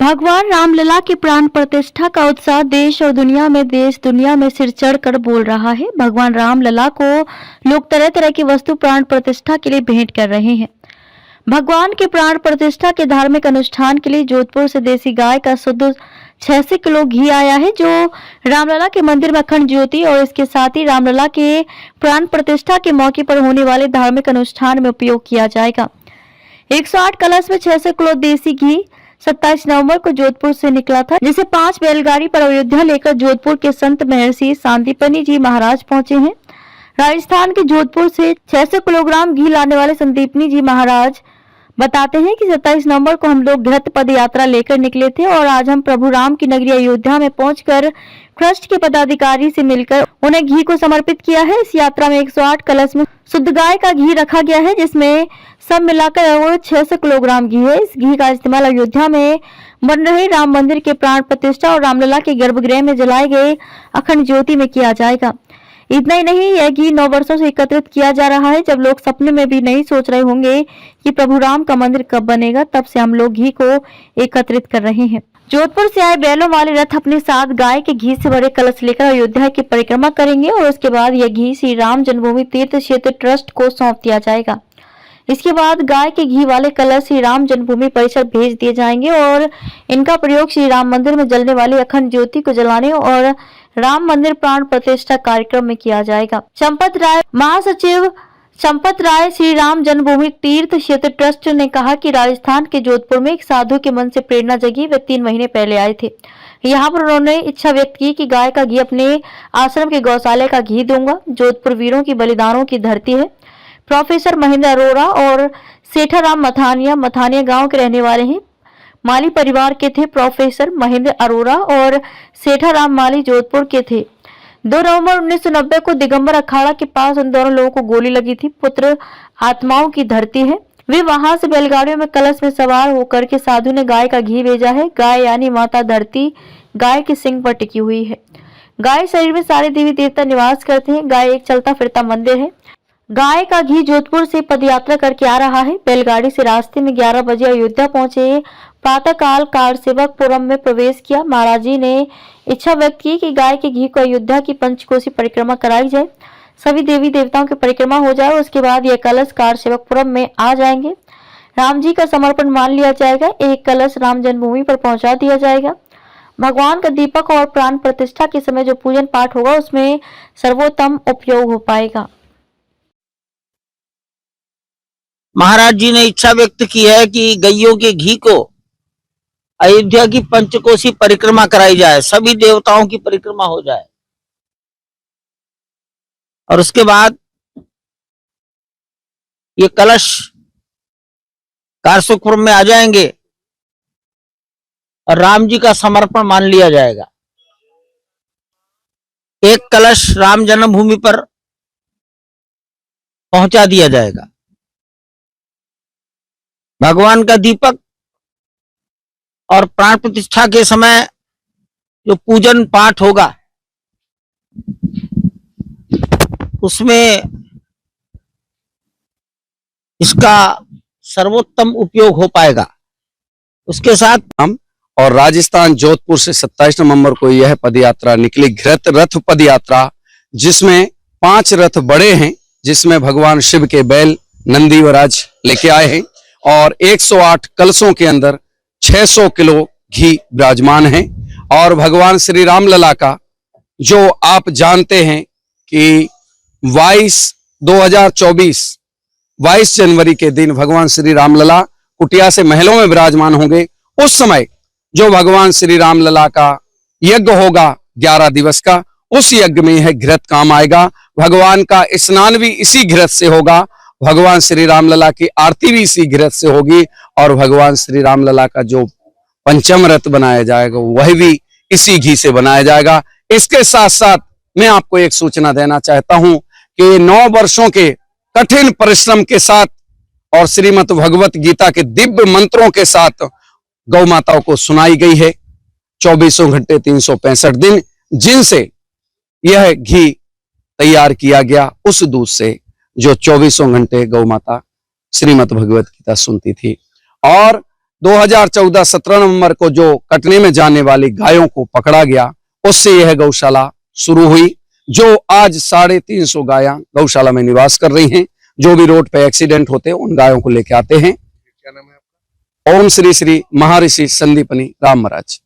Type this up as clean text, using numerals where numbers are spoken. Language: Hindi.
भगवान रामलला की प्राण प्रतिष्ठा का उत्साह देश दुनिया में सिर चढ़कर बोल रहा है। भगवान रामलला को लोग तरह तरह की वस्तु प्राण प्रतिष्ठा के लिए भेंट कर रहे हैं। भगवान के प्राण प्रतिष्ठा के धार्मिक अनुष्ठान के लिए जोधपुर से देसी गाय का शुद्ध 600 किलो घी आया है, जो रामलला के मंदिर में अखंड ज्योति और इसके साथ ही रामलला के प्राण प्रतिष्ठा के मौके पर होने वाले धार्मिक अनुष्ठान में उपयोग किया जाएगा। 108 कलश में 600 किलो देसी घी 27 नवंबर को जोधपुर से निकला था, जिसे 5 बैलगाड़ी पर अयोध्या लेकर जोधपुर के संत महर्षि संदीपनी जी महाराज पहुंचे हैं। राजस्थान के जोधपुर से 600 किलोग्राम घी लाने वाले संदीपनी जी महाराज बताते हैं कि 27 नवंबर को हम लोग घृत पद यात्रा लेकर निकले थे और आज हम प्रभु राम की नगरी अयोध्या में पहुंचकर ट्रस्ट के पदाधिकारी से मिलकर उन्हें घी को समर्पित किया है। इस यात्रा में 108 कलश में शुद्ध गाय का घी रखा गया है, जिसमें सब मिलाकर 600 किलोग्राम घी है। इस घी का इस्तेमाल अयोध्या में बन रहे राम मंदिर के प्राण प्रतिष्ठा और रामलला के गर्भगृह में जलाए गए अखंड ज्योति में किया जाएगा। इतना ही नहीं, यह घी 9 वर्षों से एकत्रित किया जा रहा है। जब लोग सपने में भी नहीं सोच रहे होंगे कि प्रभु राम का मंदिर कब बनेगा, तब से हम लोग घी को एकत्रित कर रहे हैं। जोधपुर से आए बैलों वाले रथ अपने साथ गाय के घी से भरे कलश लेकर अयोध्या की परिक्रमा करेंगे और उसके बाद यह घी श्री राम जन्मभूमि तीर्थ क्षेत्र ट्रस्ट को सौंप दिया जाएगा। इसके बाद गाय के घी वाले कलश श्री राम जन्मभूमि परिसर भेज दिए जाएंगे और इनका प्रयोग श्री राम मंदिर में जलने वाली अखंड ज्योति को जलाने और राम मंदिर प्राण प्रतिष्ठा कार्यक्रम में किया जाएगा। चंपत राय, महासचिव चंपत राय श्री राम जन्मभूमि तीर्थ क्षेत्र ट्रस्ट ने कहा कि राजस्थान के जोधपुर में एक साधु के मन से प्रेरणा जगी। वे 3 महीने पहले आए थे। यहाँ पर उन्होंने इच्छा व्यक्त की कि गाय का घी अपने आश्रम के गौशाले का घी दूंगा। जोधपुर वीरों की बलिदानों की धरती है। प्रोफेसर महेंद्र अरोड़ा और सेठाराम मथानिया गांव के रहने वाले हैं। माली परिवार के थे। प्रोफेसर महेंद्र अरोड़ा और सेठाराम माली जोधपुर के थे। 2 नवंबर 1990 को दिगंबर अखाड़ा के पास उन दोनों लोगों को गोली लगी थी। पुत्र आत्माओं की धरती है। वे वहां से बैलगाड़ियों में कलश में सवार होकर के साधु ने गाय का घी भेजा है। गाय यानी माता धरती गाय के सिंग पर टिकी हुई है। गाय शरीर में सारे देवी देवता निवास करते हैं। गाय एक चलता फिरता मंदिर है। गाय का घी जोधपुर से पदयात्रा करके आ रहा है। बैलगाड़ी से रास्ते में 11 बजे अयोध्या पहुंचे। प्रातःकाल कार सेवकपुरम में प्रवेश किया। महाराज जी ने इच्छा व्यक्त की कि गाय के घी को अयोध्या की पंचकोसी परिक्रमा कराई जाए, सभी देवी देवताओं की परिक्रमा हो जाए। उसके बाद यह कलश कार सेवकपुरम में आ जाएंगे। राम जी का समर्पण मान लिया जाएगा। एक कलश राम जन्मभूमि पर पहुंचा दिया जाएगा। भगवान का दीपक और प्राण प्रतिष्ठा के समय जो पूजन पाठ होगा उसमें सर्वोत्तम उपयोग हो पाएगा। महाराज जी ने इच्छा व्यक्त की है कि गैयों के घी को अयोध्या की पंचकोसी परिक्रमा कराई जाए, सभी देवताओं की परिक्रमा हो जाए और उसके बाद ये कलश कारसेवकपुरम में आ जाएंगे और राम जी का समर्पण मान लिया जाएगा। एक कलश राम जन्मभूमि पर पहुंचा दिया जाएगा। भगवान का दीपक और प्राण प्रतिष्ठा के समय जो पूजन पाठ होगा उसमें इसका सर्वोत्तम उपयोग हो पाएगा। उसके साथ हम और राजस्थान जोधपुर से 27 नवंबर को यह पदयात्रा निकली, घृत रथ पदयात्रा, जिसमें 5 रथ बड़े हैं, जिसमें भगवान शिव के बैल नंदी वराज लेके आए हैं और 108 कलशों के अंदर 600 किलो घी विराजमान है। और भगवान श्री रामलला का जो आप जानते हैं कि 22 जनवरी के दिन भगवान श्री रामलला कुटिया से महलों में विराजमान होंगे। उस समय जो भगवान श्री रामलला का यज्ञ होगा 11 दिवस का, उस यज्ञ में यह घृत काम आएगा। भगवान का स्नान भी इसी घृत से होगा। भगवान श्री रामलला की आरती भी इसी घृत से होगी और भगवान श्री रामलला का जो पंचम रथ बनाया जाएगा वह भी इसी घी से बनाया जाएगा। इसके साथ साथ मैं आपको एक सूचना देना चाहता हूं कि 9 वर्षों के कठिन परिश्रम के साथ और श्रीमद् भगवत गीता के दिव्य मंत्रों के साथ गौ माताओं को सुनाई गई है 24 घंटे 365 दिन, जिनसे यह घी तैयार किया गया उस दूध से जो 24 घंटे गौ माता श्रीमद् भगवत गीता सुनती थी। और 2014-17 नवंबर को जो कटने में जाने वाली गायों को पकड़ा गया, उससे यह गौशाला शुरू हुई, जो आज 350 गायां गौशाला में निवास कर रही हैं। जो भी रोड पे एक्सीडेंट होते हैं उन गायों को लेके आते हैं। क्या नाम है आपका? ओम श्री श्री महर्षि संदीपनी राम महाराज।